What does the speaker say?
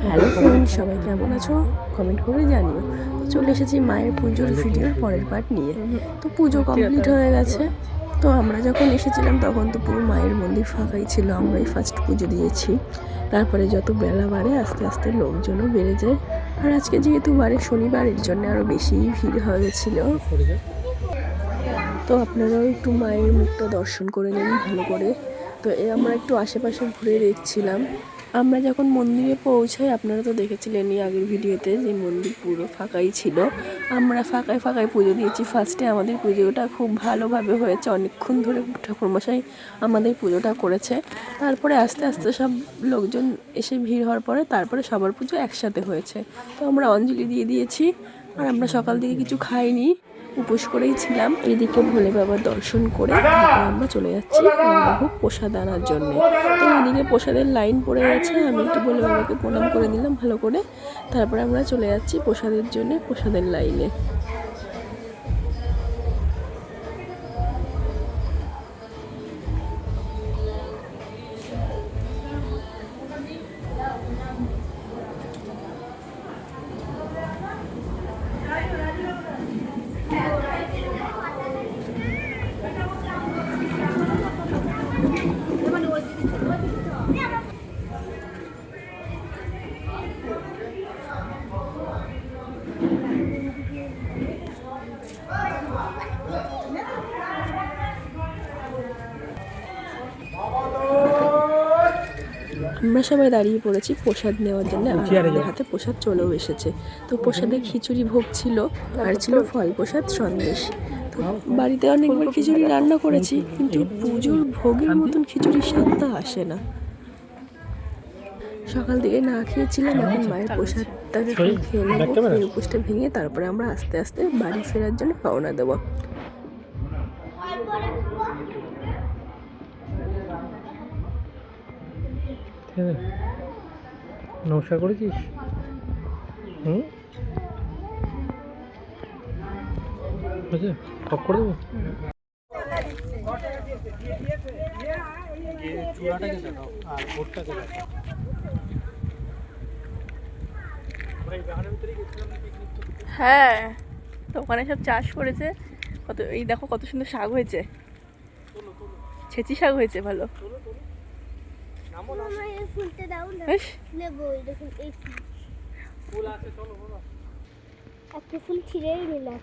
Hello friend, সবাই কেমন আছো? কমেন্ট করে জানিও। তো চলে এসেছি মায়ের পুজোর ভিডিওর পরের পার্ট নিয়ে। তো পুজো কমপ্লিট হয়ে গেছে। তো আমরা যখন এসেছিলাম তখন তো পুরো মায়ের মন্দির ফাঁকাই ছিল, আমরাই ফার্স্ট পুজো দিয়েছি। তারপরে যত বেলা বাড়ে আস্তে আস্তে লোকজনও বেড়ে যায়। আর আজকে যেহেতু বারে শনিবারের জন্য আরও বেশি ভিড় হয়ে গেছিলো। তো আপনারাও একটু মায়ের মুখটা দর্শন করে নিন ভালো করে। তো আমরা একটু আশেপাশে ঘুরে দেখছিলাম। আমরা যখন মন্দিরে পৌঁছাই, আপনারা তো দেখেছিলেনই আগের ভিডিওতে যে মন্দির পুরো ফাঁকাই ছিল। আমরা ফাঁকায় ফাঁকায় পুজো দিয়েছি। ফার্স্টে আমাদের পুজোটা খুব ভালোভাবে হয়েছে, অনেকক্ষণ ধরে ঠাকুরমশাই আমাদের পুজোটা করেছে। তারপরে আস্তে আস্তে সব লোকজন এসে ভিড় হওয়ার পরে তারপরে সবার পুজো একসাথে হয়েছে। তো আমরা অঞ্জলি দিয়ে দিয়েছি। আর আমরা সকাল থেকে কিছু খাইনি, উপোস করেই ছিলাম। এদিকে ভোলে বাবার দর্শন করে আমরা চলে যাচ্ছি রান্নাভোগ প্রসাদ আনার জন্য। তো এদিকে প্রসাদের লাইন পড়ে গেছে, আমি একটু ভোলে বাবাকে প্রণাম করে নিলাম ভালো করে। তারপরে আমরা চলে যাচ্ছি প্রসাদের জন্য প্রসাদের লাইনে। আমরা সবাই দাঁড়িয়ে পড়েছি প্রসাদ নেওয়ার জন্য। আর আমাদের হাতে প্রসাদ চলেও এসেছে। তো প্রসাদে খিচুড়ি ভোগ ছিল, আর ছিল ফল প্রসাদ সন্দেশ। তো বাড়িতে অনেকবার খিচুড়ি রান্না করেছি, কিন্তু পুজোর ভোগের মতন খিচুড়ির স্বাদটা আসে না। সকাল থেকে না খেয়েছিলাম, এখন মায়ের প্রসাদটা খেয়ে নেবো। এই উপোসটা ভেঙে তারপরে আমরা আস্তে আস্তে বাড়ি ফেরার জন্য রওনা দেবো। নমস্কার করেছিস? করে দেবো। হ্যাঁ, তো ওখানে সব চাষ করেছে। কত, এই দেখো কত সুন্দর শাক হয়েছে, ছেঁচি শাক হয়েছে ভালো। ফুল ছিঁড়েই নিলাম।